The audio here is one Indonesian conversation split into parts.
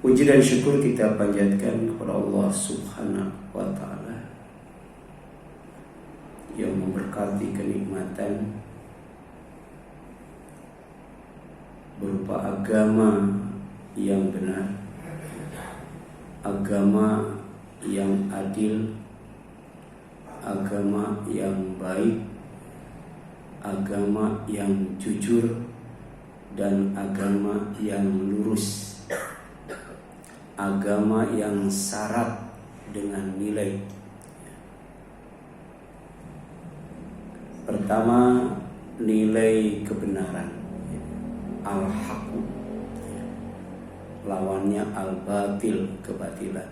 Puji dan syukur kita panjatkan kepada Allah Subhanahu wa Ta'ala yang memberkati kenikmatan berupa agama yang benar, agama yang adil, agama yang baik, agama yang jujur, dan agama yang lurus, agama yang syarat dengan nilai. Pertama, nilai kebenaran, al-haq, lawannya al-batil, kebatilan.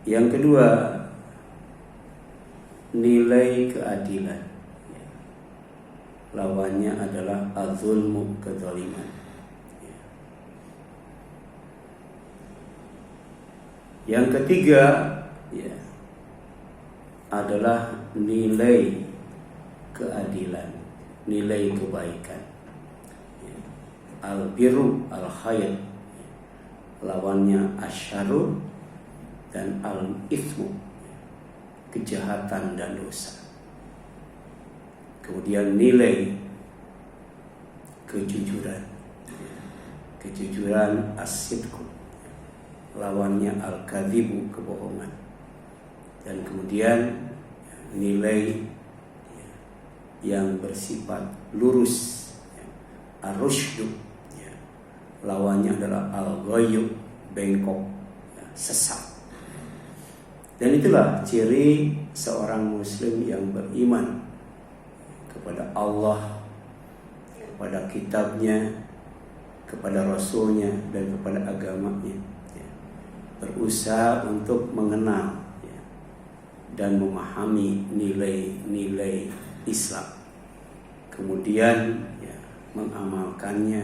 Yang kedua, nilai keadilan, lawannya adalah az-zulmu, kezaliman. Yang ketiga adalah nilai keadilan, nilai kebaikan, al-birru, al-khair, lawannya asyarru dan al-ithmu, kejahatan dan dosa. Kemudian nilai kejujuran, kejujuran as-sidqu, lawannya al-kadzibu, kebohongan. Dan kemudian nilai yang bersifat lurus, ar-rusydu, lawannya adalah al-ghayyu, bengkok, sesat. Dan itulah ciri seorang muslim yang beriman kepada Allah, kepada kitabnya, kepada rasulnya, dan kepada agamanya. Berusaha untuk mengenal dan memahami nilai-nilai Islam, kemudian mengamalkannya,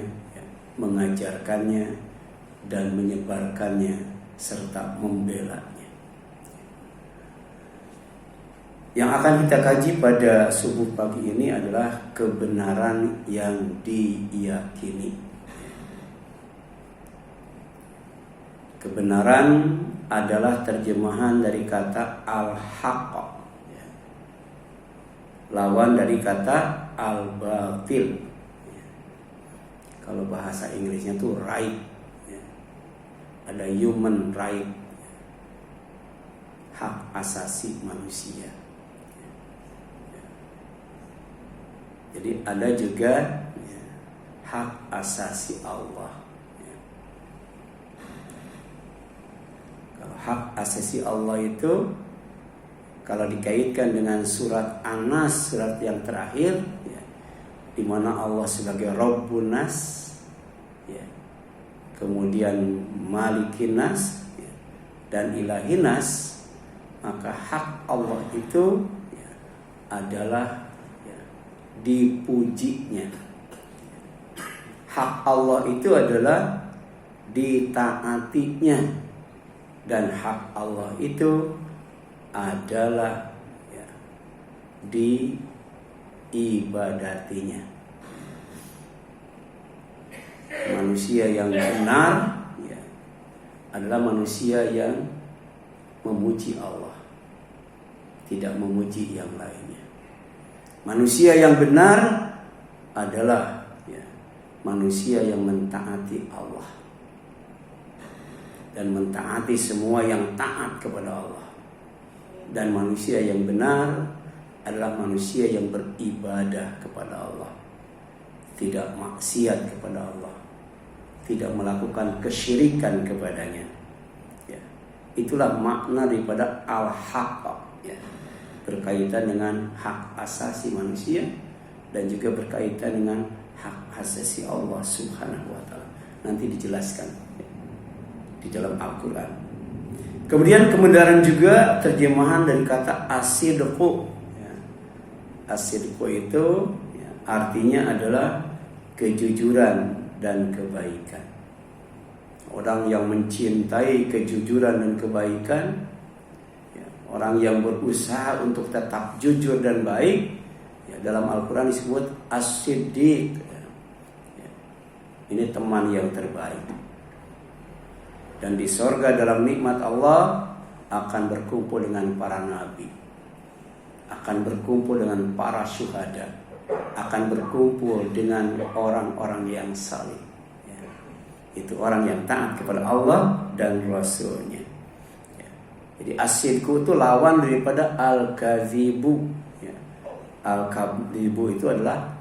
mengajarkannya, dan menyebarkannya serta membelanya. Yang akan kita kaji pada subuh pagi ini adalah kebenaran yang diyakini. Kebenaran adalah terjemahan dari kata al-haqq, lawan dari kata al-batil. Kalau bahasa Inggrisnya itu right, ada human right, hak asasi manusia. Jadi ada juga hak asasi Allah. Kalau hak asasi Allah itu kalau dikaitkan dengan surat An-Nas, surat yang terakhir, di mana Allah sebagai Rabbun Nas, kemudian Malikin Nas, dan Ilahin Nas, maka hak Allah itu adalah dipujinya. Hak Allah itu adalah ditaatinya, dan hak Allah itu adalah diibadatinya. Manusia yang benar adalah manusia yang memuji Allah, tidak memuji yang lainnya. Manusia yang benar adalah manusia yang mentaati Allah dan mentaati semua yang taat kepada Allah. Dan manusia yang benar adalah manusia yang beribadah kepada Allah, tidak maksiat kepada Allah, tidak melakukan kesyirikan kepadanya. Itulah makna daripada al-haqq, berkaitan dengan hak asasi manusia dan juga berkaitan dengan hak asasi Allah Subhanahu wa Ta'ala. Nanti dijelaskan di dalam Al-Quran. Kemudian kebenaran juga terjemahan dari kata as-sidqu. As-sidqu itu artinya adalah kejujuran dan kebaikan. Orang yang mencintai kejujuran dan kebaikan, orang yang berusaha untuk tetap jujur dan baik, dalam Al-Quran disebut as-siddiq. Ini teman yang terbaik. Dan di sorga dalam nikmat Allah akan berkumpul dengan para nabi, akan berkumpul dengan para syuhada, akan berkumpul dengan orang-orang yang saleh. Itu orang yang taat kepada Allah dan Rasulnya. Jadi as-sidqu itu lawan daripada al-kadzibu. Al-kadzibu itu adalah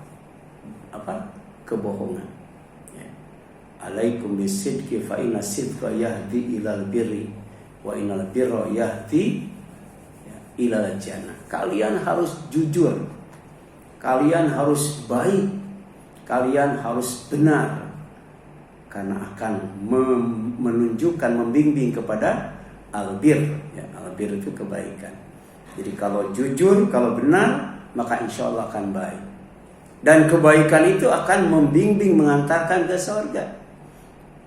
apa? Kebohongan. Alaikum bisidqi fa inna sidqa yahdi ilal birri wa innal birra yahdi ilal jannah. Kalian harus jujur. Kalian harus baik. Kalian harus benar. Karena akan menunjukkan, membimbing kepada albir. Albir itu kebaikan. Jadi kalau jujur, kalau benar, maka insya Allah akan baik. Dan kebaikan itu akan membimbing, mengantarkan ke surga.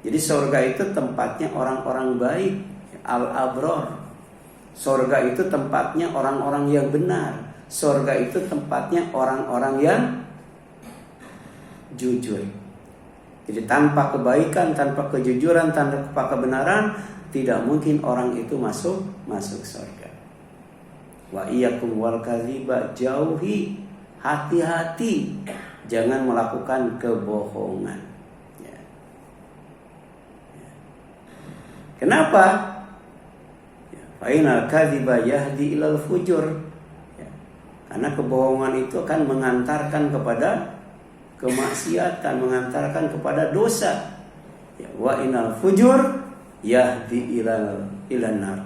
Jadi surga itu tempatnya orang-orang baik, al-abror. Surga itu tempatnya orang-orang yang benar. Surga itu tempatnya orang-orang yang jujur. Jadi tanpa kebaikan, tanpa kejujuran, tanpa kebenaran, tidak mungkin orang itu masuk surga. Wa iyyakum wal kadziba, jauhi, hati-hati, jangan melakukan kebohongan. Kenapa? Fa'inal kadziba yahdi ilal fujur. Karena kebohongan itu akan mengantarkan kepada kemaksiatan, mengantarkan kepada dosa. Wa inal fujur yahdi ilan nar.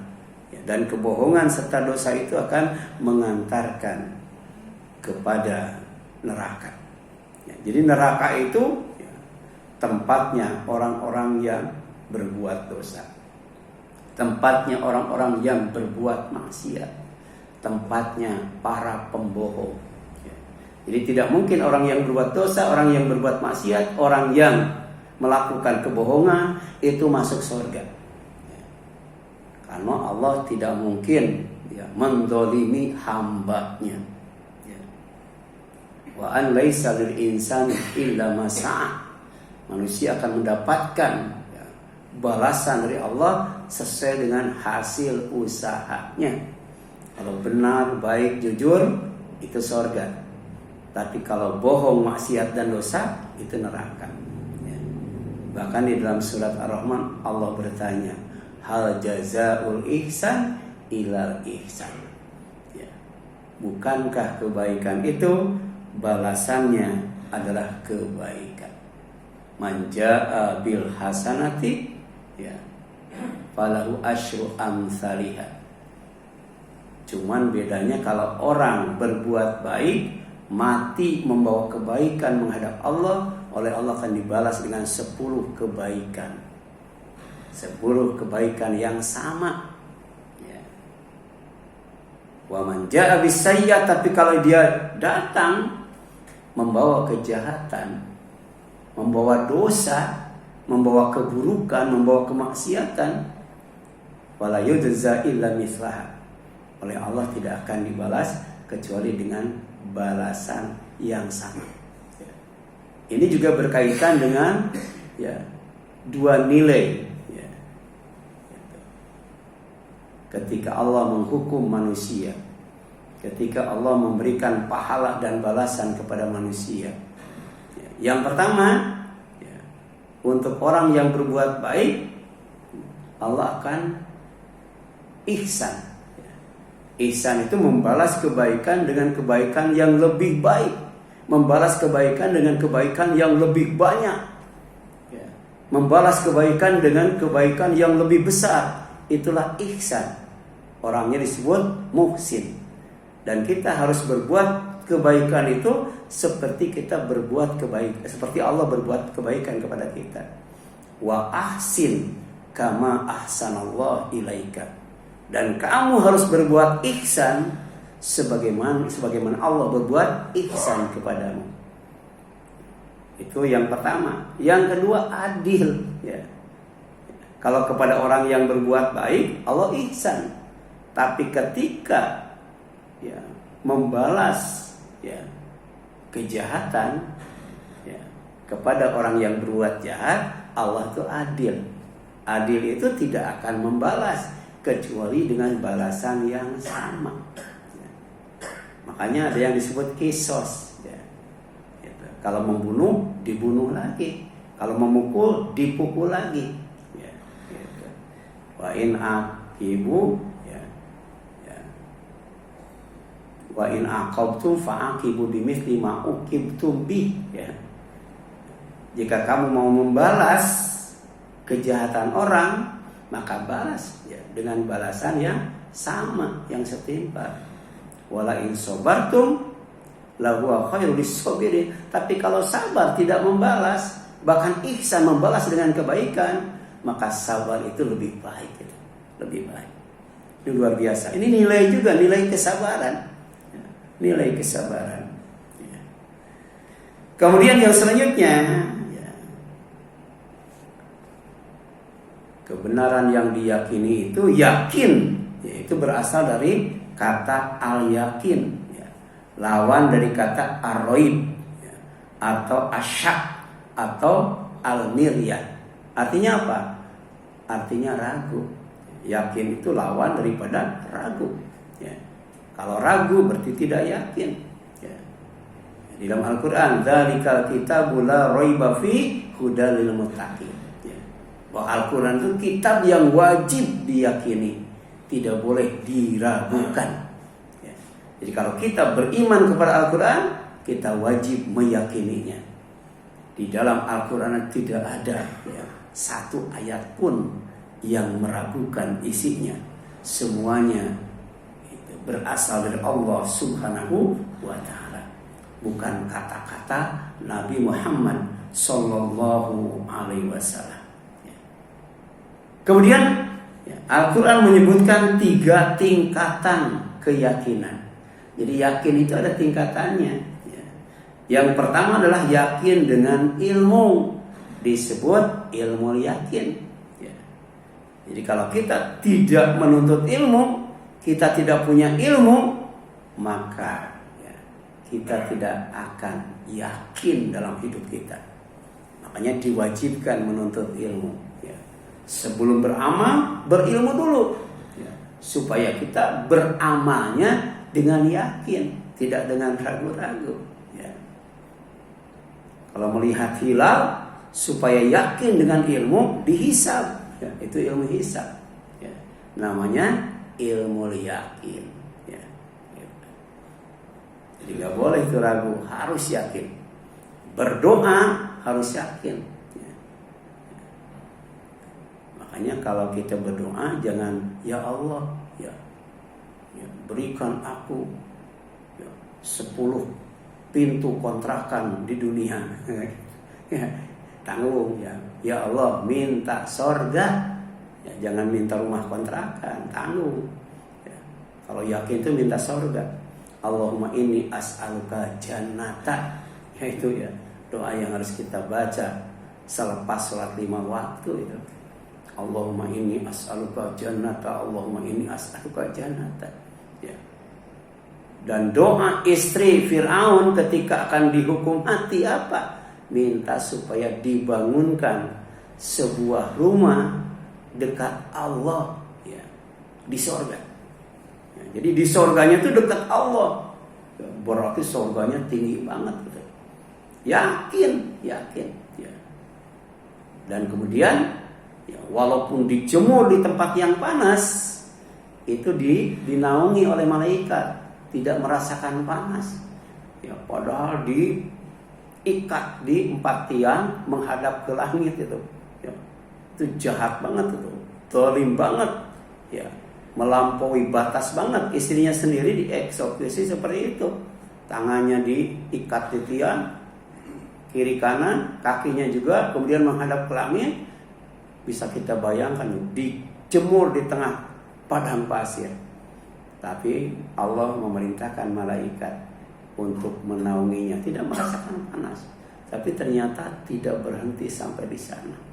Dan kebohongan serta dosa itu akan mengantarkan kepada neraka. Jadi neraka itu tempatnya orang-orang yang berbuat dosa. Tempatnya orang-orang yang berbuat maksiat. Tempatnya para pembohong. Jadi tidak mungkin orang yang berbuat dosa, orang yang berbuat maksiat, orang yang melakukan kebohongan itu masuk surga. Karena Allah tidak mungkin mendolimi hambanya. Wa an laisa lil insani illa ma sa'a. Manusia akan mendapatkan balasan dari Allah sesuai dengan hasil usahanya. Kalau benar, baik, jujur, itu surga. Tapi kalau bohong, maksiat dan dosa, itu neraka. Bahkan di dalam surat Ar-Rahman Allah bertanya, hal jazaul ihsan ilal ihsan. Bukankah kebaikan itu balasannya adalah kebaikan? Man jaa bil hasanati falahu asyru amsalihha. Cuman bedanya kalau orang berbuat baik, mati membawa kebaikan menghadap Allah, oleh Allah akan dibalas dengan 10 kebaikan. 10 kebaikan yang sama. Wa man jaa bisayyi'ah, tapi kalau dia datang membawa kejahatan, membawa dosa, membawa keburukan, membawa kemaksiatan, wala yujza illa mislaha. Oleh Allah tidak akan dibalas kecuali dengan balasan yang sama. Ini juga berkaitan dengan dua nilai. Ketika Allah menghukum manusia, ketika Allah memberikan pahala dan balasan kepada manusia. Yang pertama, untuk orang yang berbuat baik, Allah akan ihsan. Ihsan itu membalas kebaikan dengan kebaikan yang lebih baik, membalas kebaikan dengan kebaikan yang lebih banyak, membalas kebaikan dengan kebaikan yang lebih besar. Itulah ihsan. Orangnya disebut muhsin. Dan kita harus berbuat kebaikan itu seperti kita berbuat kebaikan, seperti Allah berbuat kebaikan kepada kita. Wa ahsin kama ahsanallahu ilaika. Dan kamu harus berbuat ihsan sebagaimana Allah berbuat ihsan kepadamu. Itu yang pertama. Yang kedua, adil. Kalau kepada orang yang berbuat baik, Allah ihsan. Tapi ketika membalas kejahatan kepada orang yang berbuat jahat, Allah itu adil. Adil itu tidak akan membalas kecuali dengan balasan yang sama. Makanya ada yang disebut kisos. Gitu. Kalau membunuh, dibunuh lagi. Kalau memukul, dipukul lagi. Gitu. Wa in aqibu, wa in aqabtum fa'aqibu bimithli ma uqibtum bih. Jika kamu mau membalas kejahatan orang, maka balas dengan balasan yang sama, yang setimpal. Wala in sabartum lahu khairul lisabirin. Tapi kalau sabar tidak membalas, bahkan ihsan membalas dengan kebaikan, maka sabar itu lebih baik, lebih baik. Ini luar biasa. Ini nilai juga, nilai kesabaran. Nilai kesabaran. Kemudian yang selanjutnya, kebenaran yang diyakini itu yakin, yaitu berasal dari kata al-yakin, lawan dari kata ar-raib, atau asyak, atau al-miryah. Artinya apa? Artinya ragu. Yakin itu lawan daripada ragu. Kalau ragu berarti tidak yakin. Di dalam Al-Quran, dzalikal kitabu la raiba fi hudal lil muttaqin. Bahwa Al-Quran itu kitab yang wajib diyakini, tidak boleh diragukan. Jadi kalau kita beriman kepada Al-Quran, kita wajib meyakininya. Di dalam Al-Quran tidak ada satu ayat pun yang meragukan isinya. Semuanya berasal dari Allah Subhanahu wa ta'ala, bukan kata-kata Nabi Muhammad sallallahu alaihi wasallam. Kemudian Al-Quran menyebutkan 3 tingkatan keyakinan. Jadi yakin itu ada tingkatannya. Yang pertama adalah yakin dengan ilmu, disebut ilmu yakin. Jadi kalau kita tidak menuntut ilmu, kita tidak punya ilmu, maka kita tidak akan yakin dalam hidup kita. Makanya diwajibkan menuntut ilmu. Sebelum beramal, berilmu dulu, supaya kita beramalnya dengan yakin, tidak dengan ragu-ragu. Kalau melihat hilal, supaya yakin dengan ilmu, dihisab. Itu ilmu hisab. Namanya ilmu yakin. Jadi gak boleh itu ragu, harus yakin. Berdoa harus yakin. Makanya kalau kita berdoa, jangan ya Allah, berikan aku 10 pintu kontrakan di dunia. Tanggung ya Allah, minta sorga. Jangan minta rumah kontrakan, tanggung. Kalau yakin itu minta sorga. Allahumma inni as'aluka jannata. Itu doa yang harus kita baca selepas sholat 5 waktu itu. Allahumma inni as'aluka jannata, Allahumma inni as'aluka jannata. Dan doa istri Fir'aun ketika akan dihukum mati apa? Minta supaya dibangunkan sebuah rumah dekat Allah di sorga. Jadi di sorganya itu dekat Allah, berarti sorganya tinggi banget gitu. Yakin. Dan kemudian walaupun dijemur di tempat yang panas, itu dinaungi oleh malaikat, tidak merasakan panas. Padahal diikat di 4 tiang menghadap ke langit itu. Itu jahat banget itu, zalim banget, melampaui batas banget. Istrinya sendiri dieksekusi seperti itu, tangannya diikat di tiang, kiri kanan, kakinya juga, kemudian menghadap ke langit. Bisa kita bayangkan, dijemur di tengah padang pasir. Tapi Allah memerintahkan malaikat untuk menaunginya, tidak merasakan panas. Tapi ternyata tidak berhenti sampai di sana.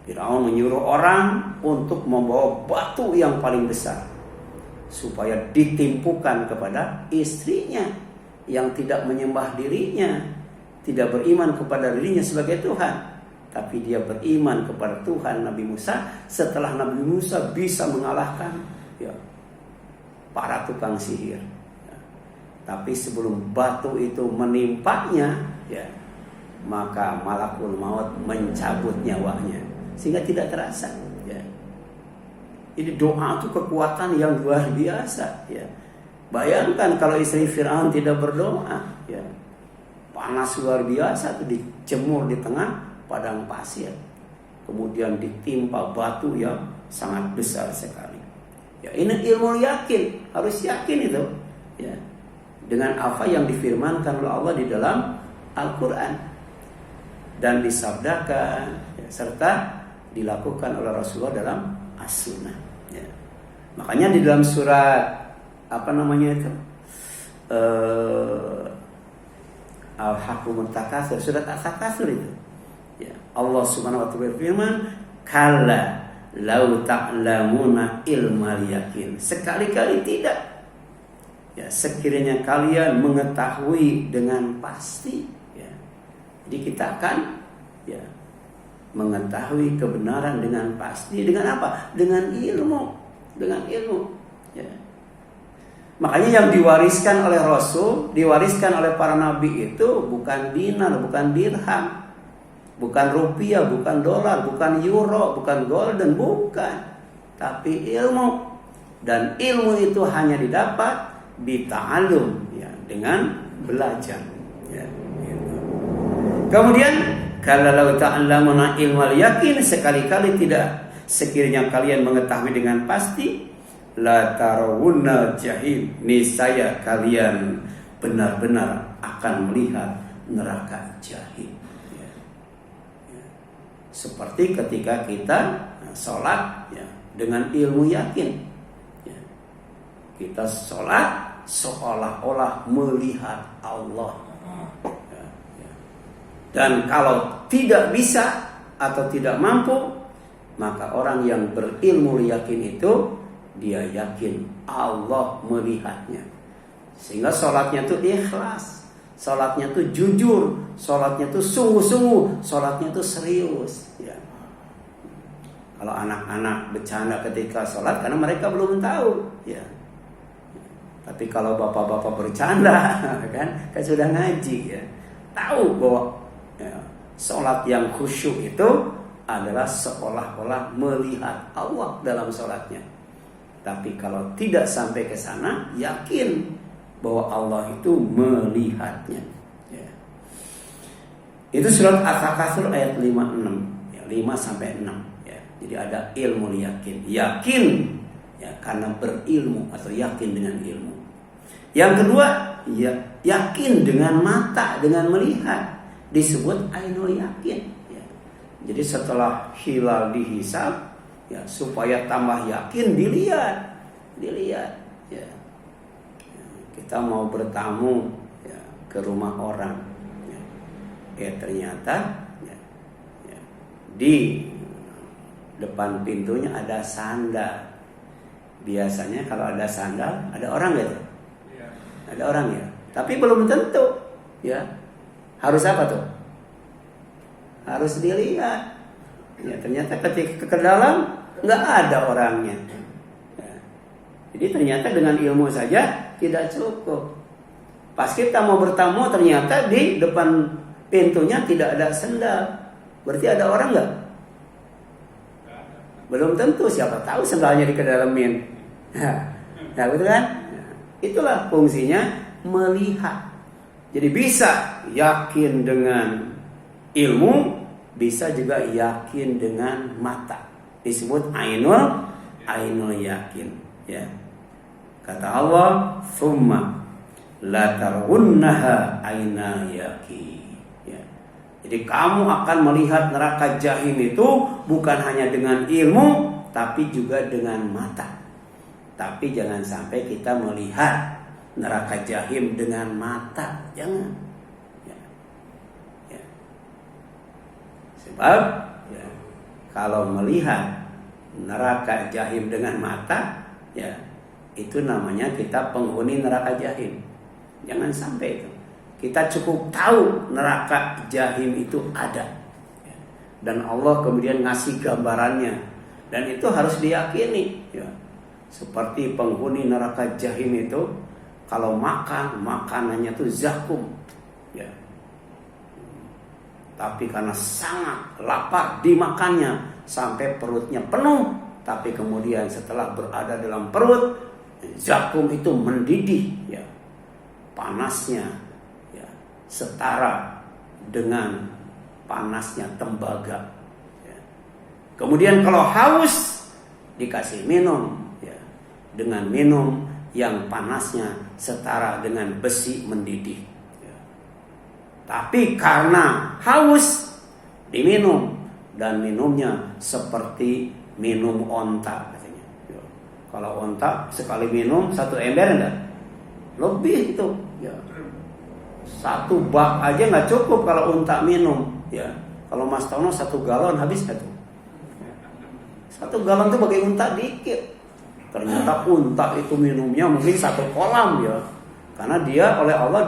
Firaun menyuruh orang untuk membawa batu yang paling besar supaya ditimpukan kepada istrinya yang tidak menyembah dirinya, tidak beriman kepada dirinya sebagai Tuhan. tapi dia beriman kepada Tuhan Nabi Musa setelah Nabi Musa bisa mengalahkan ya, para tukang sihir. Ya. Tapi sebelum batu itu menimpanya, ya, maka malakul maut mencabut nyawanya sehingga tidak terasa. Ya. Ini doa itu kekuatan yang luar biasa. Ya. Bayangkan kalau istri Fir'aun tidak berdoa, ya, panas luar biasa itu dijemur di tengah padang pasir, kemudian ditimpa batu yang sangat besar sekali. Ya, ini ilmu yakin, harus yakin itu, ya, dengan apa yang difirmankan oleh Allah di dalam Al-Quran dan disabdakan, ya, serta dilakukan oleh Rasulullah dalam As-Sunnah. Ya. Makanya di dalam surat apa namanya itu, Al-Hakumut Takatsur, surat At-Takatsur itu. Ya, Allah Subhanahu wa taala berfirman, "Kalla lau ta'lamuna ilmal yakin." Sekali-kali tidak. Ya, sekiranya kalian mengetahui dengan pasti, ya. Jadi kita akan, ya, mengetahui kebenaran dengan pasti dengan apa? Dengan ilmu, dengan ilmu, ya. Makanya yang diwariskan oleh Rasul, diwariskan oleh para nabi itu bukan dinar, bukan dirham, bukan rupiah, bukan dolar, bukan euro, bukan golden, bukan. Tapi ilmu. Dan ilmu itu hanya didapat bita'allum, ya, dengan belajar. Ya, gitu. Kemudian, kalau ta'allamuna ilmal yakin, sekali-kali tidak, sekiranya kalian mengetahui dengan pasti, la tarawunna jahim, niscaya kalian benar-benar akan melihat neraka jahim. Seperti ketika kita sholat, ya, dengan ilmu yakin, ya, kita sholat seolah-olah melihat Allah, ya, ya. Dan kalau tidak bisa atau tidak mampu, maka orang yang berilmu yakin itu dia yakin Allah melihatnya, sehingga sholatnya itu ikhlas, sholatnya itu jujur, sholatnya itu sungguh-sungguh, sholatnya itu serius. Ya. Kalau anak-anak bercanda ketika sholat karena mereka belum tahu. Ya. Tapi kalau bapak-bapak bercanda, kan sudah ngaji, ya, tahu bahwa, ya, sholat yang khusyuk itu adalah seolah-olah melihat Allah dalam sholatnya. Tapi kalau tidak sampai ke sana, yakin bahwa Allah itu melihatnya. Ya. Itu surat At-Takatsur ayat 56, ya, 5-6. Ya. Jadi ada ilmu yakin, yakin, ya, karena berilmu atau yakin dengan ilmu. Yang kedua, ya, yakin dengan mata, dengan melihat, disebut ainul yakin. Ya. Jadi setelah hilal dihisab, ya, supaya tambah yakin dilihat. Ya. Kita mau bertamu, ya, ke rumah orang, ya, ternyata, ya, ya, di depan pintunya ada sandal. Biasanya kalau ada sandal ada orang gitu, ya. Ada orang, ya, tapi belum tentu, ya. Harus apa tuh? Harus dilihat. Ya, ternyata ketika ke dalam nggak ada orangnya. Ya. Jadi ternyata dengan ilmu saja tidak cukup. Pas kita mau bertamu ternyata di depan pintunya tidak ada sendal. Berarti ada orang nggak? Belum tentu, siapa tahu sendalnya dikedalamin. Nah, betul kan? Itulah fungsinya melihat. Jadi bisa yakin dengan ilmu, bisa juga yakin dengan mata. Disebut ainul yakin, ya. Kata Allah, "Tsumma la tarawunnaha ainal yakin." Ya. Jadi kamu akan melihat neraka jahim itu bukan hanya dengan ilmu, tapi juga dengan mata. Tapi jangan sampai kita melihat neraka jahim dengan mata, jangan. Ya. Ya. Sebab, ya, kalau melihat neraka jahim dengan mata, ya, itu namanya kita penghuni neraka jahim. Jangan sampai itu. Kita cukup tahu neraka jahim itu ada. dan Allah kemudian ngasih gambarannya, dan itu harus diyakini ya. Seperti penghuni neraka jahim itu kalau makan makanannya itu zakum ya. Tapi karena sangat lapar dimakannya sampai perutnya penuh, tapi kemudian setelah berada dalam perut zakum itu mendidih ya. Panasnya ya, setara dengan panasnya tembaga ya. Kemudian kalau haus dikasih minum ya, dengan minum yang panasnya setara dengan besi mendidih ya. Tapi karena haus diminum, dan minumnya seperti minum onta katanya ya. Kalau onta sekali minum 1 ember enggak? Lebih itu ya. 1 bak aja nggak cukup kalau unta minum ya. Kalau Mas Tono 1 galon habis nggak tuh? 1 galon tuh bagi unta dikit. Ternyata unta itu minumnya mungkin 1 kolam ya. Karena dia oleh Allah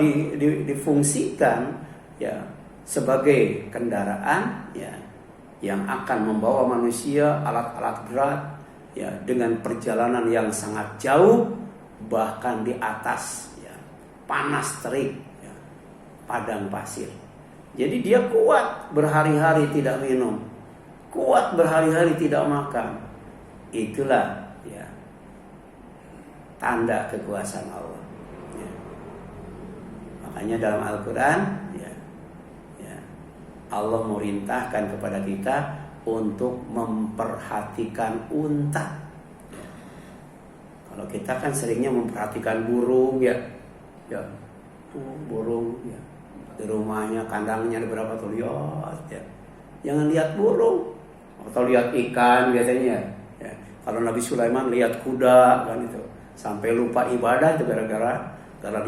difungsikan ya sebagai kendaraan ya yang akan membawa manusia, alat-alat berat ya, dengan perjalanan yang sangat jauh, bahkan di atas ya, panas terik ya, padang pasir. Jadi dia kuat berhari-hari tidak minum, kuat berhari-hari tidak makan. Itulah ya tanda kekuasaan Allah ya. Makanya dalam Al-Quran ya, ya, Allah merintahkan kepada kita untuk memperhatikan unta ya. Kalau kita kan seringnya memperhatikan burung ya, ya burung ya, di rumahnya kandangnya ada berapa tuh, lihat ya. Jangan lihat burung atau lihat ikan biasanya ya. Kalau Nabi Sulaiman lihat kuda kan itu, sampai lupa ibadah itu gara-gara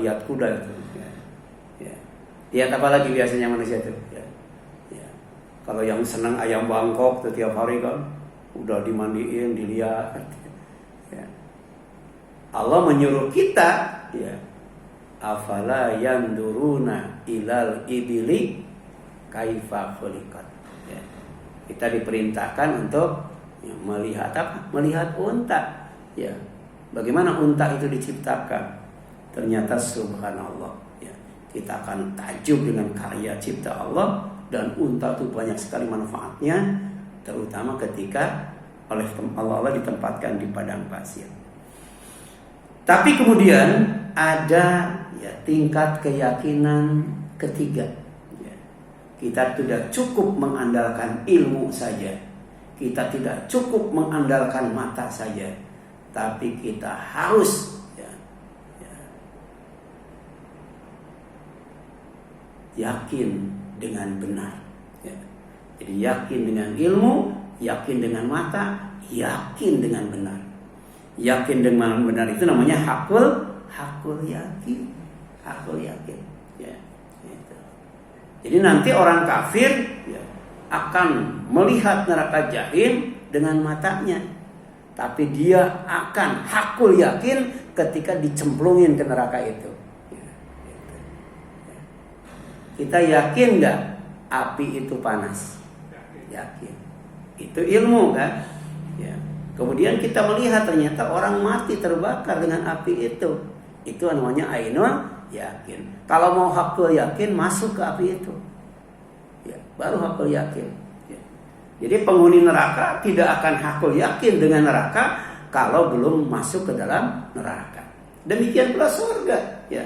lihat kuda itu ya. Ya. Lihat apa lagi biasanya manusia itu ya. Ya. Kalau yang senang ayam Bangkok tuh tiap hari kan udah dimandiin, dilihat ya. Allah menyuruh kita ya, afala yanduruna ilal ibili kaifa khuliqat ya. Kita diperintahkan untuk ya, melihat apa? Melihat unta ya. Bagaimana unta itu diciptakan? Ternyata subhanallah ya. Kita akan takjub dengan karya cipta Allah, dan unta itu banyak sekali manfaatnya, terutama ketika oleh Allah ditempatkan di padang pasir. Tapi kemudian ada ya, tingkat keyakinan ketiga ya. Kita tidak cukup mengandalkan ilmu saja, kita tidak cukup mengandalkan mata saja, tapi kita harus ya, ya, yakin dengan benar ya. Jadi yakin dengan ilmu, yakin dengan mata, yakin dengan benar. Yakin dengan benar itu namanya hakul yakin, hakul yakin ya, gitu. Jadi nanti orang kafir ya, akan melihat neraka jahim dengan matanya, tapi dia akan hakul yakin ketika dicemplungin ke neraka itu ya, gitu. Ya. Kita yakin nggak api itu panas? Yakin. Itu ilmu kan ya. Kemudian kita melihat ternyata orang mati terbakar dengan api itu namanya ainul yakin. Kalau mau hakul yakin, masuk ke api itu ya, baru hakul yakin ya. Jadi penghuni neraka tidak akan hakul yakin dengan neraka kalau belum masuk ke dalam neraka. Demikian pula surga ya.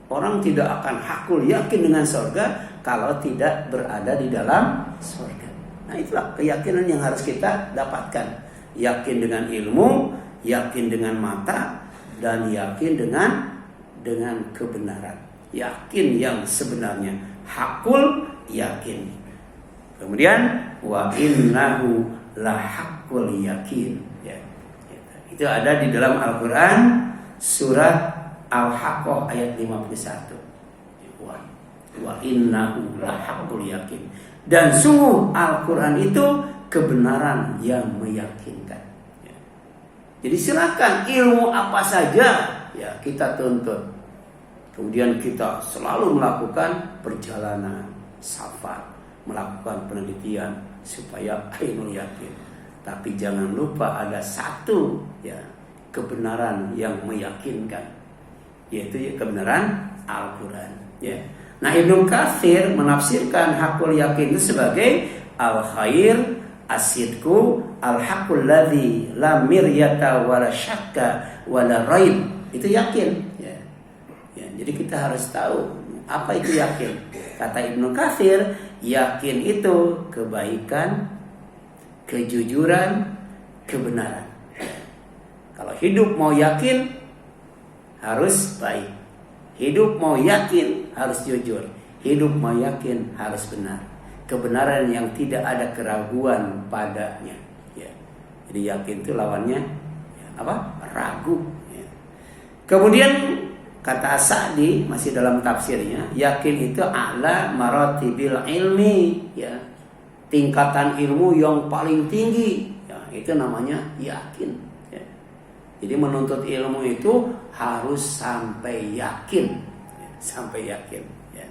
Orang tidak akan hakul yakin dengan surga kalau tidak berada di dalam surga. Nah itulah keyakinan yang harus kita dapatkan. Yakin dengan ilmu, yakin dengan mata, dan yakin dengan kebenaran. Yakin yang sebenarnya, hakul yakin. Kemudian wa innahu la haqqul yakin ya. Itu ada di dalam Al-Qur'an surat Al-Haqqah ayat 51. Wa innahu la haqqul yakin. Dan sungguh Al-Qur'an itu kebenaran yang meyakinkan ya. Jadi silakan ilmu apa saja ya kita tuntut. Kemudian kita selalu melakukan perjalanan safar, melakukan penelitian supaya ainul yakin. Tapi jangan lupa ada satu ya kebenaran yang meyakinkan, yaitu kebenaran Al-Quran. Ya. Nah, Ibnu Katsir menafsirkan hakul yakin itu sebagai al-khair, as-sidqu, al-haqqul ladzi la miryata wala syakka wala raib. Itu yakin. Ya. Ya, jadi kita harus tahu apa itu yakin. Kata Ibnu Katsir, yakin itu kebaikan, kejujuran, kebenaran. Kalau hidup mau yakin harus baik. Hidup mau yakin harus jujur. Hidup mau yakin harus benar. Kebenaran yang tidak ada keraguan padanya. Ya. Jadi yakin itu lawannya ya, apa? Ragu. Ya. Kemudian kata Sa'di masih dalam tafsirnya, yakin itu a'la maratibil ilmi, ya. Tingkatan ilmu yang paling tinggi. Ya, itu namanya yakin. Ya. Jadi menuntut ilmu itu harus sampai yakin, ya, sampai yakin. Ya.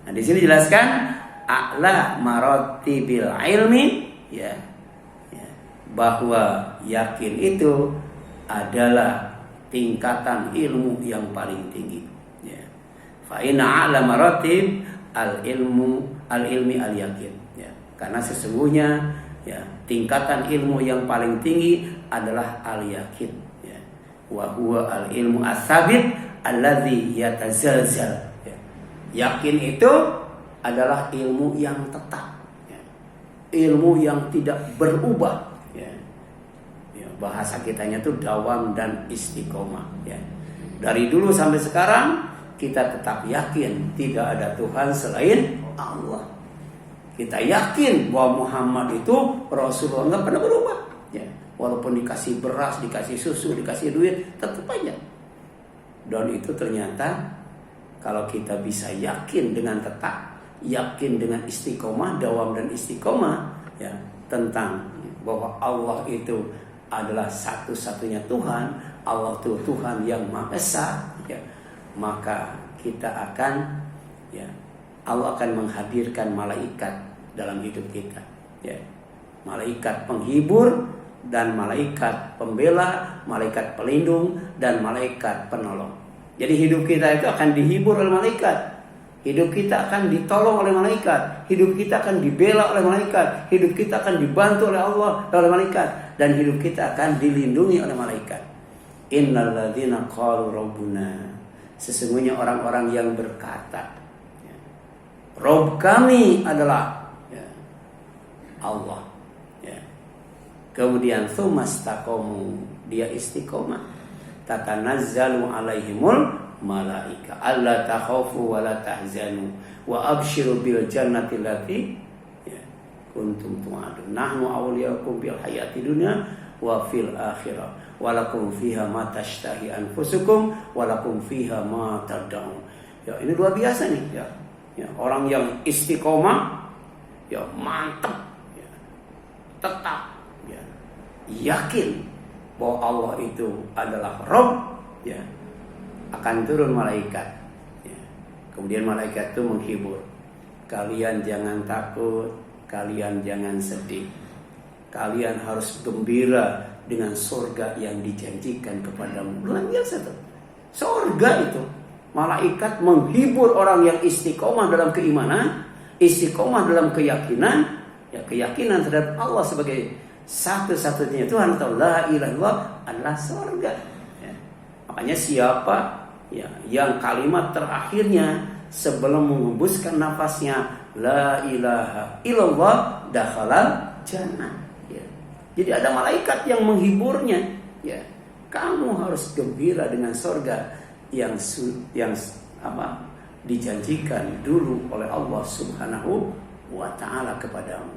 Nah di sini jelaskan a'la maratibil ilmi, ya, ya, bahwa yakin itu adalah tingkatan ilmu yang paling tinggi. Ya. Fa inna a'la maratib al ilmi al yakin. Ya. Karena sesungguhnya ya tingkatan ilmu yang paling tinggi adalah al yakin. Ya. Wa huwa al ilmu as-sabit alladzi yatazalzal. Ya. Yakin itu adalah ilmu yang tetap. Ya. Ilmu yang tidak berubah. Ya. Bahasa kitanya tuh dawam dan istiqomah. Ya. Dari dulu sampai sekarang kita tetap yakin tidak ada Tuhan selain Allah. Kita yakin bahwa Muhammad itu Rasulullah, nggak pernah berubah. Ya. Walaupun dikasih beras, dikasih susu, dikasih duit, tetap aja. Dan itu ternyata kalau kita bisa yakin dengan tetap, yakin dengan istiqomah, dawam dan istiqomah, ya, tentang bahwa Allah itu adalah satu-satunya Tuhan, Allah itu Tuhan yang Maha Esa, ya, maka kita akan, ya, Allah akan menghadirkan malaikat dalam hidup kita, ya, malaikat penghibur dan malaikat pembela, malaikat pelindung dan malaikat penolong. Jadi hidup kita itu akan dihibur oleh malaikat. Hidup kita akan ditolong oleh malaikat. Hidup kita akan dibela oleh malaikat. Hidup kita akan dibantu oleh Allah, oleh malaikat. Dan hidup kita akan dilindungi oleh malaikat. Innal ladzina qalu rabbuna. Sesungguhnya orang-orang yang berkata, ya, Rabb kami adalah, ya, Allah. Ya. Kemudian tsumastaqamu, dia istiqomah. Tatanazzalu alaihimul malaika alla takhafu wa la tahzanu wa abshiru bil jannati allati, ya, kuntum tu'adun. Nahnu awliyaukum bil hayati dunya wa fil akhirah wa lakum fiha ma tashtahi anfusukum wa lakum fiha ma tad'un. Ya, ini luar biasa nih, ya. Ya, orang yang istiqomah, ya, mantap, ya, tetap, ya, yakin bahwa Allah itu adalah Rabb, ya, akan turun malaikat, ya. Kemudian malaikat itu menghibur, kalian jangan takut, kalian jangan sedih, kalian harus gembira dengan surga yang dijanjikan kepadamu. Luar biasa tuh, surga itu. Malaikat menghibur orang yang istiqomah dalam keimanan, istiqomah dalam keyakinan, ya, keyakinan terhadap Allah sebagai satu-satunya Tuhan, atau la ilaha illallah, adalah surga. Ya. Makanya siapa, ya, yang kalimat terakhirnya sebelum mengembuskan nafasnya la ilaha illallah, dakhalal jannah. Ya. Jadi ada malaikat yang menghiburnya. Ya. Kamu harus gembira dengan surga yang dijanjikan dulu oleh Allah Subhanahu wa ta'ala kepadamu.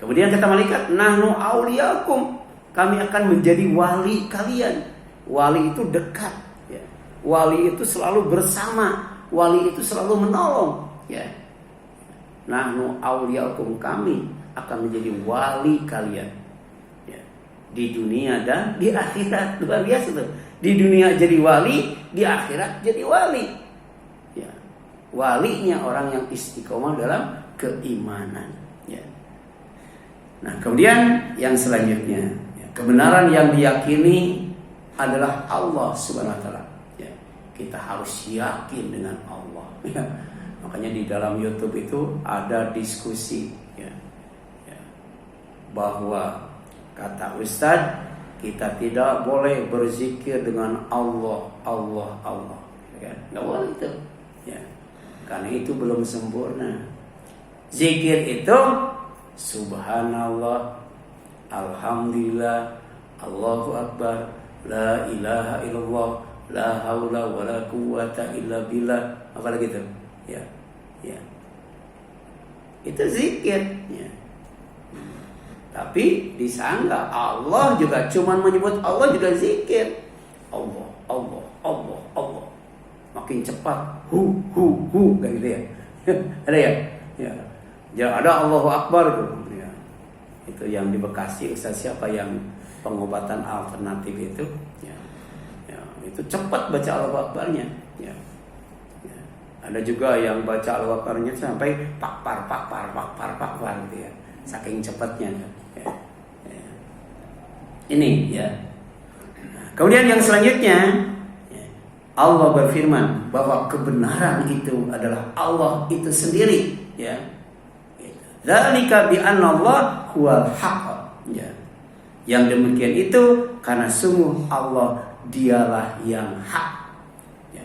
Kemudian kata malaikat, nahnu awliyakum, kami akan menjadi wali kalian. Wali itu dekat, ya. Wali itu selalu bersama, wali itu selalu menolong, ya. Nahnu awliyakum, kami akan menjadi wali kalian, ya, di dunia dan di akhirat. Luar biasa tuh. Di dunia jadi wali, di akhirat jadi wali. Ya. Walinya orang yang istiqomah dalam keimanan. Ya. Nah, kemudian yang selanjutnya, kebenaran yang diyakini adalah Allah Subhanahu wa taala. Ya, kita harus yakin dengan Allah. Ya. Makanya di dalam YouTube itu ada diskusi bahwa kata Ustadz, kita tidak boleh berzikir dengan Allah, ya, nggak boleh itu. Ya, karena itu belum sempurna. Zikir itu Subhanallah, Alhamdulillah, Allahu Akbar, La ilaha illallah, La haula wa la quwata illa billah. Apa lagi itu? Ya. Itu zikir. Ya. Tapi disangka Allah juga cuman menyebut Allah juga zikir. Allah. Makin cepat. Hu kayak gitu ya. Ada ya? Ya. Jangan ada Allahu Akbar itu. Ya. Itu yang di Bekasi, Ustaz siapa yang pengobatan alternatif itu? Ya. Itu cepat baca Allahu Akbarnya. Ya. Ada juga yang baca Allahu Akbarnya sampai pakpar gitu ya. Saking cepatnya. Ya. Ini ya. Kemudian yang selanjutnya, Allah berfirman bahwa kebenaran itu adalah Allah itu sendiri. Ya. Dzalika bi anna Allah huwal haqq. Ya. Yang demikian itu karena sungguh Allah dialah yang hak. Ya.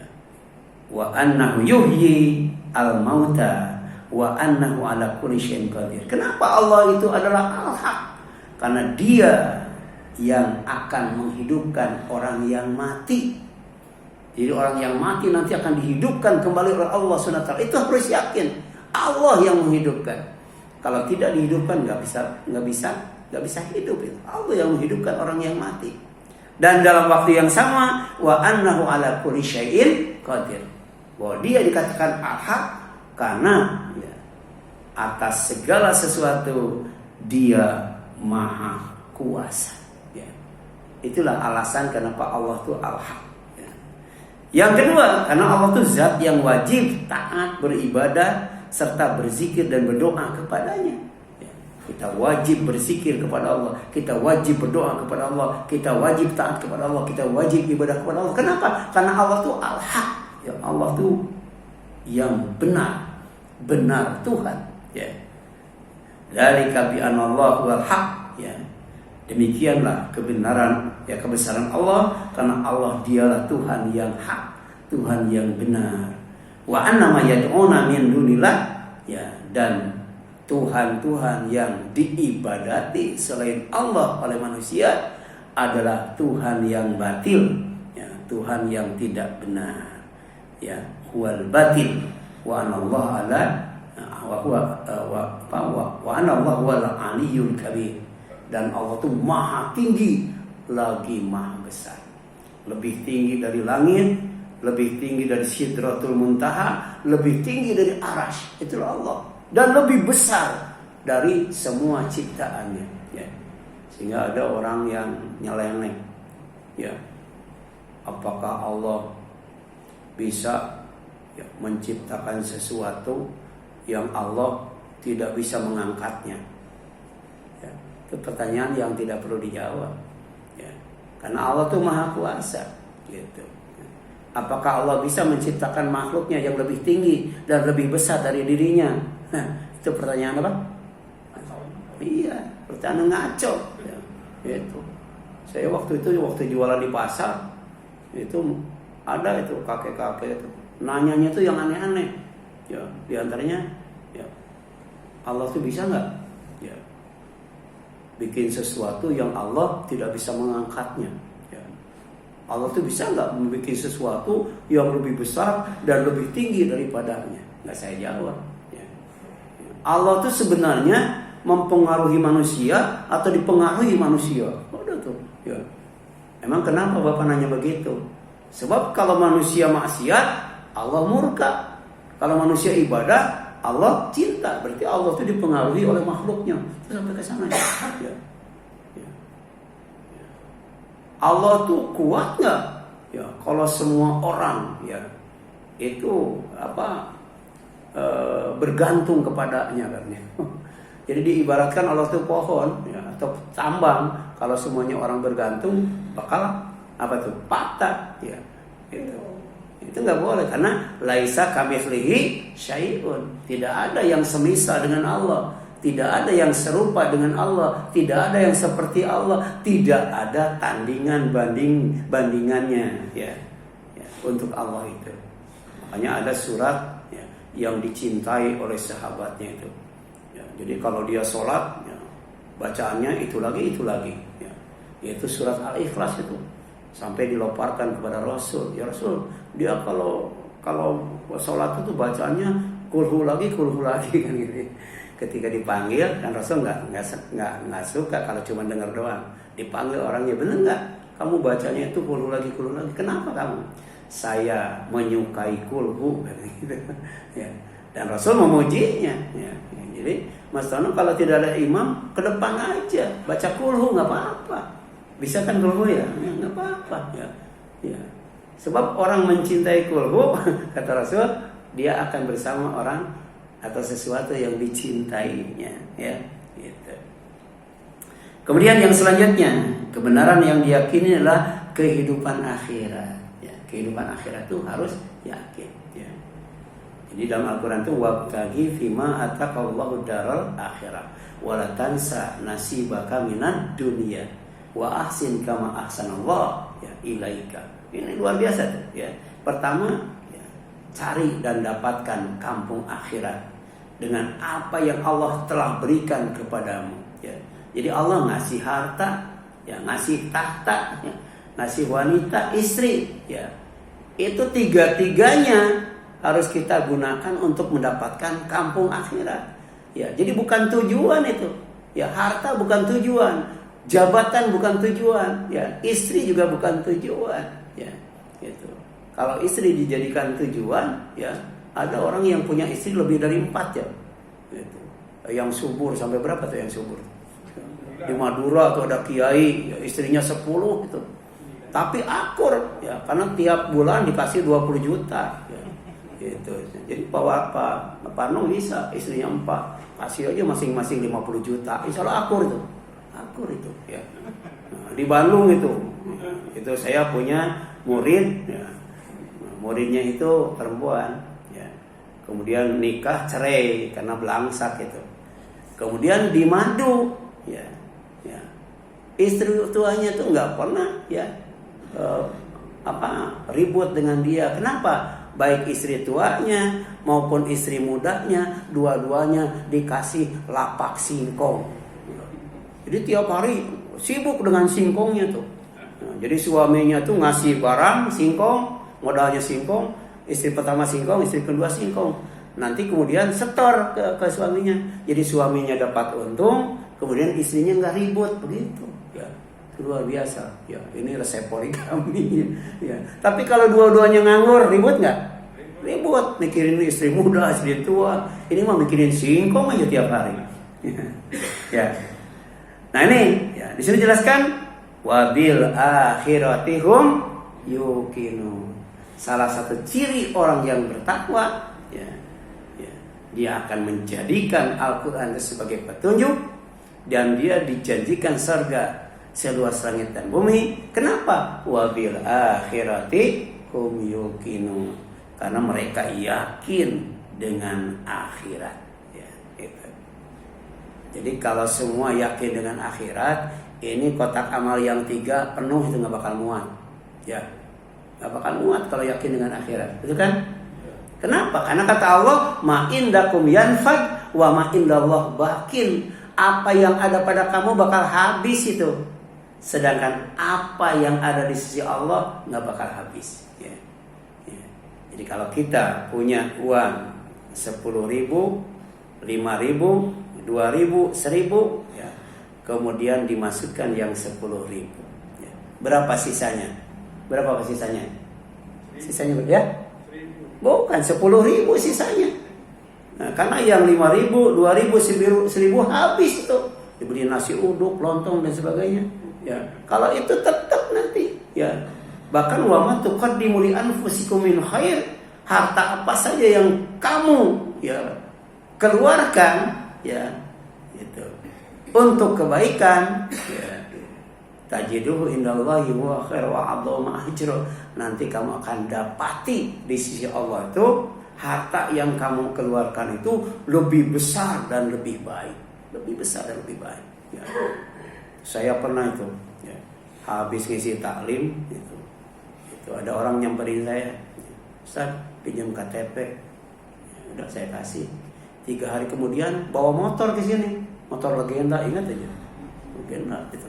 Wa annahu yuhyi al-mauta wa annahu ala kulli syai'in qadir. Kenapa Allah itu adalah al-haq? Karena Dia yang akan menghidupkan orang yang mati. Jadi orang yang mati nanti akan dihidupkan kembali oleh Allah Subhanahu wa taala. Itu harus yakin. Allah yang menghidupkan. Kalau tidak dihidupkan nggak bisa hidup itu. Allah yang menghidupkan orang yang mati. Dan dalam waktu yang sama, wa annahu ala kulli syai'in qadir. Bahwa Dia dikatakan al-haq karena ya, atas segala sesuatu Dia maha kuasa. Ya. Itulah alasan kenapa Allah itu al-haq. Ya. Yang kedua, karena Allah itu zat yang wajib taat beribadah serta berzikir dan berdoa kepadanya. Ya. Kita wajib berzikir kepada Allah, kita wajib berdoa kepada Allah, kita wajib taat kepada Allah, kita wajib ibadah kepada Allah. Kenapa? Karena Allah itu al-haq. Ya, Allah itu yang benar Tuhan. Ya. Dzalika bi anna Allah huwal haq. Ya. Demikianlah kebenaran, ya, kebesaran Allah karena Allah dialah Tuhan yang hak, Tuhan yang benar. Wa anna ma yad'una min dunillah, ya, dan Tuhan-Tuhan yang diibadati selain Allah oleh manusia adalah Tuhan yang batil, ya, Tuhan yang tidak benar. Ya, huwal batil wa anna Allah ala wa anna Allah huwal aliyyul kabir. Dan Allah itu maha tinggi lagi maha besar. Lebih tinggi dari langit, lebih tinggi dari Sidratul Muntaha, lebih tinggi dari Arasy. Itulah Allah. Dan lebih besar dari semua ciptaannya. Ya. Sehingga ada orang yang nyeleneh. Ya. Apakah Allah bisa, ya, menciptakan sesuatu yang Allah tidak bisa mengangkatnya? Ya. Itu pertanyaan yang tidak perlu dijawab. Ya. Karena Allah itu maha kuasa. Gitu. Apakah Allah bisa menciptakan makhluknya yang lebih tinggi dan lebih besar dari dirinya? Itu pertanyaan apa? Iya, pertanyaan ngaco. Ya, itu. Saya waktu jualan di pasar, itu ada itu kakek-kakek itu. Nanyanya itu yang aneh-aneh. Ya, diantaranya, ya, Allah itu bisa nggak? Ya, bikin sesuatu yang Allah tidak bisa mengangkatnya. Allah itu bisa nggak membuat sesuatu yang lebih besar dan lebih tinggi daripadanya? Nggak saya jawab. Ya. Allah itu sebenarnya mempengaruhi manusia atau dipengaruhi manusia? Udah tuh. Ya. Emang kenapa Bapak nanya begitu? Sebab kalau manusia maksiat, Allah murka. Kalau manusia ibadah, Allah cinta. Berarti Allah itu dipengaruhi oleh makhluknya. Terus sampai ke sana. Ya. Allah tuh kuat nggak? Ya, kalau semua orang, ya, itu bergantung kepadanya, kan? Jadi diibaratkan Allah itu pohon ya, atau tambang. Kalau semuanya orang bergantung bakal apa tuh? Patah ya. Itu nggak boleh karena laisa kamitslihi syai'un. Tidak ada yang semisal dengan Allah, tidak ada yang serupa dengan Allah, tidak ada yang seperti Allah, tidak ada tandingan bandingannya ya untuk Allah itu. Makanya ada surat ya, yang dicintai oleh sahabatnya itu. Ya, jadi kalau dia sholat, ya, bacaannya itu lagi, ya. Yaitu surat Al-Ikhlas itu. Sampai diloparkan kepada Rasul, ya Rasul, dia kalau sholat itu bacaannya kulhu lagi kan gitu. Ketika dipanggil, dan Rasul nggak suka kalau cuma dengar doang. Dipanggil orangnya, bener nggak? Kamu bacanya itu kulhu lagi. Kenapa kamu? Saya menyukai kulhu, gitu. Ya. Dan Rasul memujinya. Ya. Jadi Mas Tono kalau tidak ada imam, ke depan aja baca kulhu nggak apa-apa. Bisa kan kulhu ya? Nggak apa-apa ya. Ya. Sebab orang mencintai kulhu, kata Rasul, dia akan bersama orang atau sesuatu yang dicintainya, ya. Gitu. Kemudian yang selanjutnya, kebenaran yang diyakini adalah kehidupan akhirat. Ya, kehidupan akhirat itu harus yakin. Ya. Jadi dalam Al-Quran itu wabtaghi fima ataqallahu daral akhirah wala tansa nasibaka minad dunya wa ahsin kama ahsanallah ya ilaika. Ini luar biasa tuh ya. Pertama ya, cari dan dapatkan kampung akhirat dengan apa yang Allah telah berikan kepadamu ya. Jadi Allah ngasih harta ya, ngasih tahta ya, ngasih wanita, istri ya. Itu tiga-tiganya harus kita gunakan untuk mendapatkan kampung akhirat ya. Jadi bukan tujuan itu ya, harta bukan tujuan, jabatan bukan tujuan, ya istri juga bukan tujuan, ya gitu. Kalau istri dijadikan tujuan, ya ada orang yang punya istri lebih dari 4 ya, gitu. Yang subur sampai berapa tuh yang subur? Di Madura tuh ada kiai, ya, istrinya 10 gitu. Tapi akur, ya karena tiap bulan dikasih 20 juta, ya, gitu. Jadi Pak Nong bisa istrinya 4, kasih aja masing-masing 50 juta, insya Allah akur itu. Itu ya. Nah, di Bandung itu saya punya murid ya. Muridnya itu perempuan ya. Kemudian nikah cerai karena belangsak itu. Kemudian di Madu ya. Istri tuanya tuh nggak pernah ya ribut dengan dia. Kenapa? Baik istri tuanya maupun istri mudanya, dua-duanya dikasih lapak singkong. Jadi tiap hari sibuk dengan singkongnya tuh. Nah, jadi suaminya tuh ngasih barang singkong, modalnya singkong, istri pertama singkong, istri kedua singkong. Nanti kemudian setor ke suaminya. Jadi suaminya dapat untung, kemudian istrinya nggak ribut begitu. Ya, itu luar biasa. Ya, ini resep poligami. Ya. Tapi kalau dua-duanya nganggur, ribut nggak? Ribut, mikirin istri muda, istri tua. Ini mah mikirin singkong aja tiap hari. Ya. Nah ini ya, di sini jelaskan wabil akhiratihum yuqinu. Salah satu ciri orang yang bertakwa ya, dia akan menjadikan Al-Quran itu sebagai petunjuk dan dia dijanjikan surga seluas langit dan bumi. Kenapa? Wabil akhiratihum yuqinu. Karena mereka yakin dengan akhirat. Jadi kalau semua yakin dengan akhirat, ini kotak amal yang 3 penuh itu nggak bakal muat, ya, nggak bakal muat kalau yakin dengan akhirat, betul kan? Kenapa? Karena kata Allah, ma indakum yanfad wa ma indallah bakin. Apa yang ada pada kamu bakal habis itu, sedangkan apa yang ada di sisi Allah nggak bakal habis. Ya. Ya. Jadi kalau kita punya uang 10.000, 5.000 2.000, 1.000 ya. Kemudian dimasukkan yang 10.000 ya. Berapa sisanya? Berapa sisanya? Sisanya ya? Bukan 10.000 sisanya. Nah, karena yang 5.000, 2.000, 1.000 habis itu. Dibeli nasi uduk, lontong dan sebagainya. Ya. Kalau itu tetap nanti ya. Bahkan wa ma tuqaddimu li anfusikum min khair, harta apa saja yang kamu ya keluarkan ya Itu untuk kebaikan, ya. Tajiduhu indallahi wa khairu wa a'dhamu ajra. Nanti kamu akan dapati di sisi Allah itu harta yang kamu keluarkan itu lebih besar dan lebih baik, lebih besar dan lebih baik. Ya. Saya pernah itu, ya, habis ngisi taklim itu ada orang nyamperin saya, Ustaz pinjam KTP, ya, udah saya kasih. 3 hari kemudian bawa motor ke sini, motor legenda, ingat aja, legenda itu.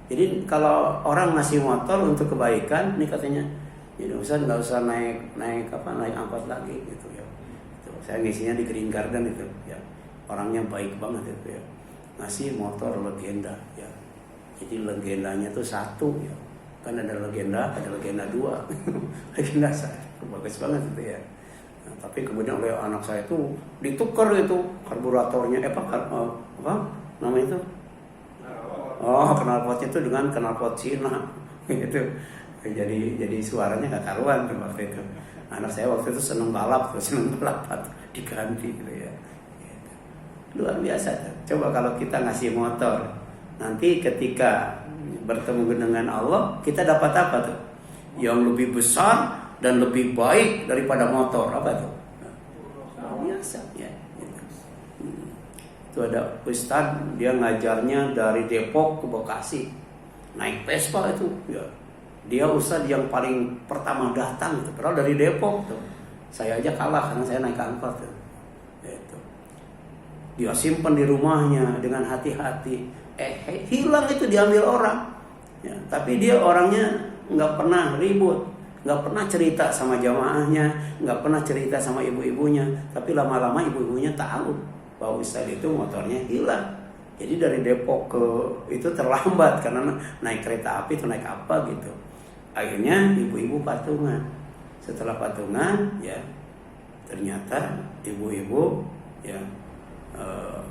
Jadi kalau orang ngasih motor untuk kebaikan, ini katanya, jadi Ustaz nggak usah naik angkot lagi gitu ya. Itu, saya ngisinya di Green Garden itu, ya. Orangnya baik banget itu ya. Ngasih motor legenda, ya. Jadi legendanya tuh 1 ya. Kan ada legenda 2. Legenda 1, bagus banget itu ya. Nah, tapi kemudian oleh anak saya tuh ditukar itu karburatornya, apa namanya itu? Knalpotnya itu dengan knalpot Cina gitu. Jadi suaranya nggak karuan tuh waktu itu. Anak saya waktu itu seneng balap diganti gitu ya. Gitu. Luar biasa tuh. Coba kalau kita ngasih motor, nanti ketika bertemu dengan Allah, kita dapat apa tuh? Yang lebih besar dan lebih baik daripada motor. Apa tuh? Luar biasa ya. Itu ada ustaz, dia ngajarnya dari Depok ke Bekasi, naik Vespa itu ya. Dia ustaz yang paling pertama datang itu, padahal dari Depok tuh. Saya aja kalah karena saya naik angkot tuh. Itu. Dia simpan di rumahnya dengan hati-hati. Hilang itu, diambil orang. Ya, tapi dia orangnya nggak pernah ribut, nggak pernah cerita sama jamaahnya, nggak pernah cerita sama ibu-ibunya. Tapi lama-lama ibu-ibunya tahu bahwa ustaz itu motornya hilang. Jadi dari Depok ke itu terlambat karena naik kereta api atau naik apa gitu. Akhirnya ibu-ibu patungan. Setelah patungan, ya ternyata ibu-ibu ya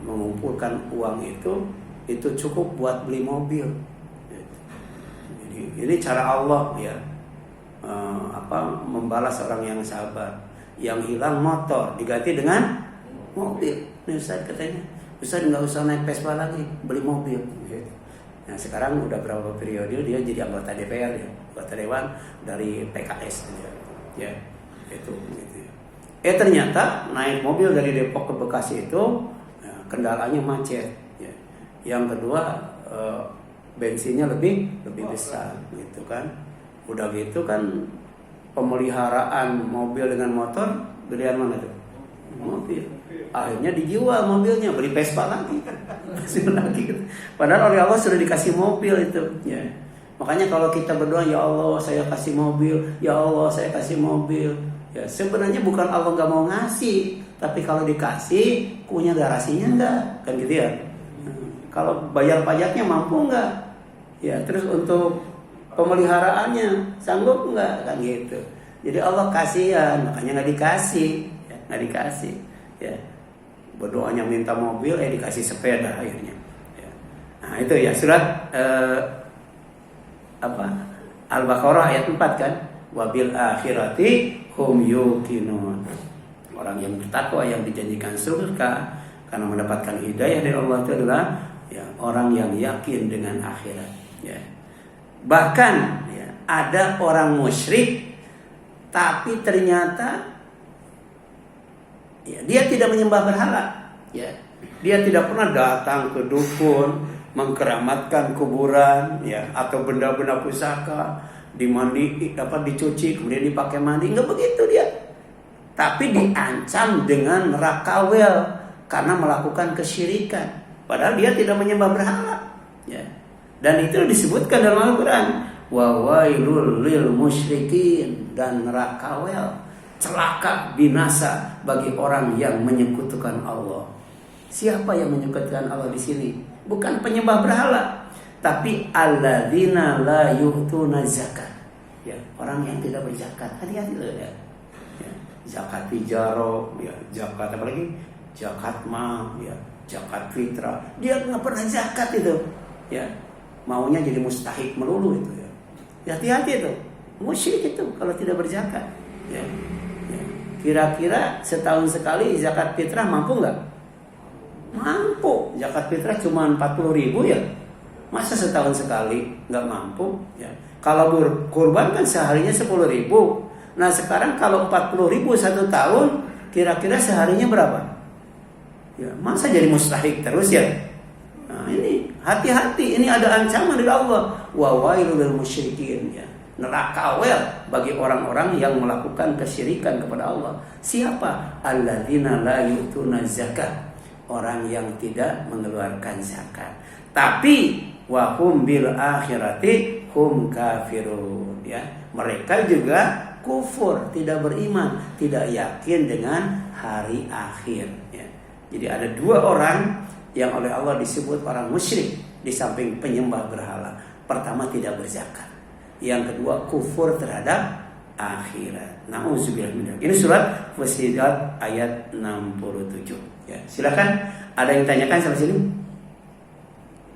mengumpulkan uang itu cukup buat beli mobil. Jadi ini cara Allah ya membalas orang yang sabar. Yang hilang motor diganti dengan mobil. Nih Ustaz katanya, Ustaz nggak usah naik Vespa lagi, beli mobil. Gitu. Nah sekarang udah berapa periode dia jadi anggota DPR ya, anggota Dewan dari PKS ya, itu. Gitu. Ternyata naik mobil dari Depok ke Bekasi itu ya, kendalanya macet. Ya. Yang kedua bensinnya lebih besar, gitu kan. Udah gitu kan pemeliharaan mobil dengan motor gedean mana tuh? Mobil. Akhirnya dijual mobilnya, beli Vespa lagi. Padahal oleh Allah sudah dikasih mobil itu. Ya. Makanya kalau kita berdoa, ya Allah saya kasih mobil, ya Allah saya kasih mobil. Ya sebenarnya bukan Allah nggak mau ngasih, tapi kalau dikasih punya garasinya enggak, kan gitu ya. Kalau bayar pajaknya mampu enggak? Ya terus untuk pemeliharaannya sanggup enggak, kan gitu. Jadi Allah kasihan, makanya nggak dikasih. Nggak dikasih ya, berdoanya minta mobil dikasih sepeda akhirnya ya. Nah itu ya surat Al-Baqarah ayat 4 kan, wabil akhirati hum yuqinun. Orang yang bertakwa yang dijanjikan surga karena mendapatkan hidayah dari Allah itu adalah ya orang yang yakin dengan akhirat ya. Bahkan ya, ada orang musyrik tapi ternyata ya, dia tidak menyembah berhala, ya. Dia tidak pernah datang ke dukun, mengkeramatkan kuburan, ya, atau benda-benda pusaka, dicuci, kemudian dipakai mandi, nggak begitu dia. Tapi diancam dengan neraka wel karena melakukan kesyirikan. Padahal dia tidak menyembah berhala, ya. Dan itu disebutkan dalam Al-Quran, wa wailul lil musyrikin, dan neraka wel. Celaka, binasa bagi orang yang menyekutukan Allah. Siapa yang menyekutukan Allah di sini? Bukan penyembah berhala, tapi alladzina la yu'tuna zakat. Ya, orang yang tidak berzakat. Hati-hati loh ya. Ya, zakat fijaro, ya, zakat apa lagi? Zakat mal, ya, zakat fitrah. Dia nggak pernah zakat itu. Ya, maunya jadi mustahik melulu itu ya. Ya hati-hati itu. Musyrik itu kalau tidak berzakat. Ya. Kira-kira setahun sekali zakat fitrah mampu nggak? Mampu. Zakat fitrah cuma 40.000 ya. Masa setahun sekali nggak mampu ya. Kalau kurban kan seharinya 10.000. Nah sekarang kalau 40.000 satu tahun, kira-kira seharinya berapa? Ya, masa jadi mustahik terus ya? Nah ini hati-hati, ini ada ancaman dari Allah. Wa wailul lil musyrikin ya. Neraka wel bagi orang-orang yang melakukan kesyirikan kepada Allah. Siapa? Alladzina la yu'tuna zakat. Orang yang tidak mengeluarkan zakat. Tapi wa hum bil akhirati hum kafirun ya. Mereka juga kufur, tidak beriman, tidak yakin dengan hari akhir ya. Jadi ada dua orang yang oleh Allah disebut orang musyrik di samping penyembah berhala. Pertama tidak berzakat. Yang kedua kufur terhadap akhirat. Nauzubillah min dzalik. Ini surat Fussilat ayat 67 ya. Silakan, ada yang tanyakan sampai sini?